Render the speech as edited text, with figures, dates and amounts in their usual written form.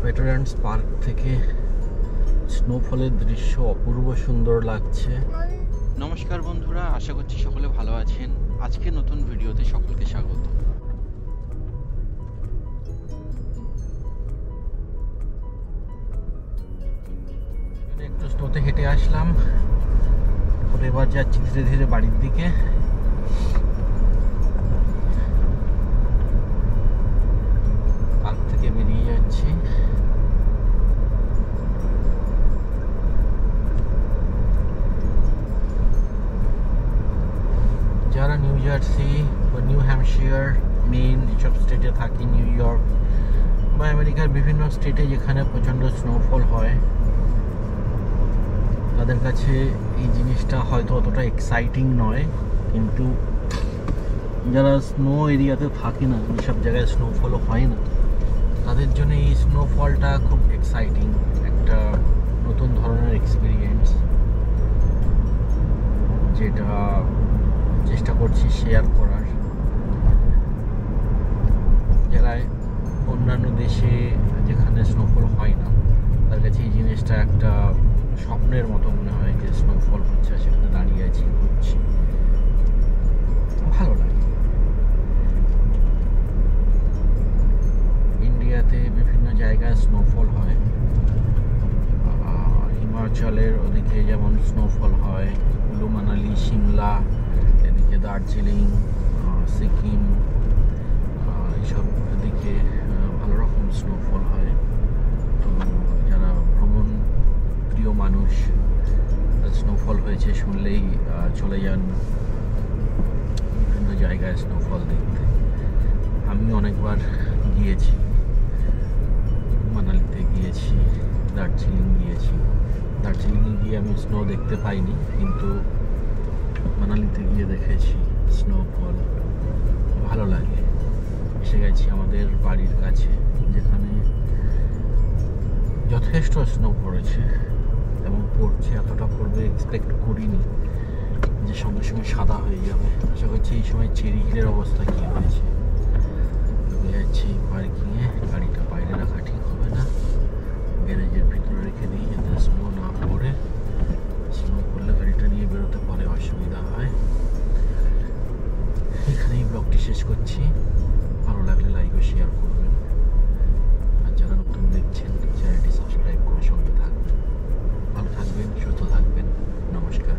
ভেটারান্স park থেকে স্নোফলের দৃশ্য অপূর্ব সুন্দর লাগছে। নমস্কার বন্ধুরা, আশা করছি সকলে ভালো আছেন। আজকে নতুন ভিডিওতে সকলকে স্বাগত। একটু স্নোতে হেঁটে আসলাম, এবার যাচ্ছি ধীরে ধীরে বাড়ির দিকে। পার্ক থেকে বেরিয়ে যাচ্ছি। যারা নিউ জার্সি বা নিউ হ্যাম্পশায়ার, মেইন এসব স্টেটে থাকি, নিউ ইয়র্ক বা আমেরিকার বিভিন্ন স্টেটে যেখানে প্রচণ্ড স্নোফল হয়, তাদের কাছে এই জিনিসটা হয়তো অতটা এক্সাইটিং নয়, কিন্তু যারা স্নো এরিয়াতে থাকে না, যেসব জায়গায় স্নোফলও হয় না, তাদের জন্য এই স্নোফলটা খুব এক্সাইটিং, একটা নতুন ধরনের এক্সপিরিয়েন্স, যেটা চেষ্টা করছি শেয়ার করার। যারা অন্যান্য দেশে যেখানে স্নোফল হয় না, তার কাছে এই জিনিসটা একটা স্বপ্নের মতো মনে হয় যে স্নোফল হচ্ছে, সেখানে দাঁড়িয়ে আছি, ঘুরছি, ভালো লাগে। ইন্ডিয়াতে বিভিন্ন জায়গায় স্নোফল হয়, হিমাচলের ওদিকে যেমন স্নোফল হয়, কুলু মানালি, সিমলা, এদিকে দার্জিলিং, সিকিম, এইসব দিকে ভালো রকম স্নোফল হয়। তো যারা ভ্রমণ প্রিয় মানুষ, স্নোফল হয়েছে শুনলেই চলে যান বিভিন্ন জায়গায় স্নোফল দেখতে। আমি অনেকবার গিয়েছি, মানালিতে গিয়েছি, দার্জিলিং গিয়েছি। দার্জিলিংয়ে গিয়ে আমি স্নো দেখতে পাইনি, কিন্তু মানালিতে গিয়ে দেখেছি স্নোফল, ভালো লাগে। এসে গেছি আমাদের বাড়ির কাছে, যেখানে যথেষ্ট স্নো পড়েছে এবং পড়ছে, এতটা পড়বে এক্সপেক্ট করিনি যে সঙ্গে সঙ্গে সাদা হয়ে যাবে। আশা করছি এই সময় চেরি হিলের অবস্থা কী হয়েছে। ঢুকে যাচ্ছি পার্কিংয়ে, গাড়িটা বাইরে রাখা ঠিক হবে না, গ্যারেজের ভিতরে রেখে দিই যাতে স্নো না পড়ে। স্নো পড়লে গাড়িটা নিয়ে বেরোতে পরে অসুবিধা হয়। এখানেই ব্লগটি শেষ করছি। ভালো লাগলে লাইক ও শেয়ার করবেন, আর যারা নতুন দেখছেন চ্যানেলটি সাবস্ক্রাইব করে সঙ্গে থাকবেন। ভালো থাকবেন, সুস্থ থাকবেন। নমস্কার।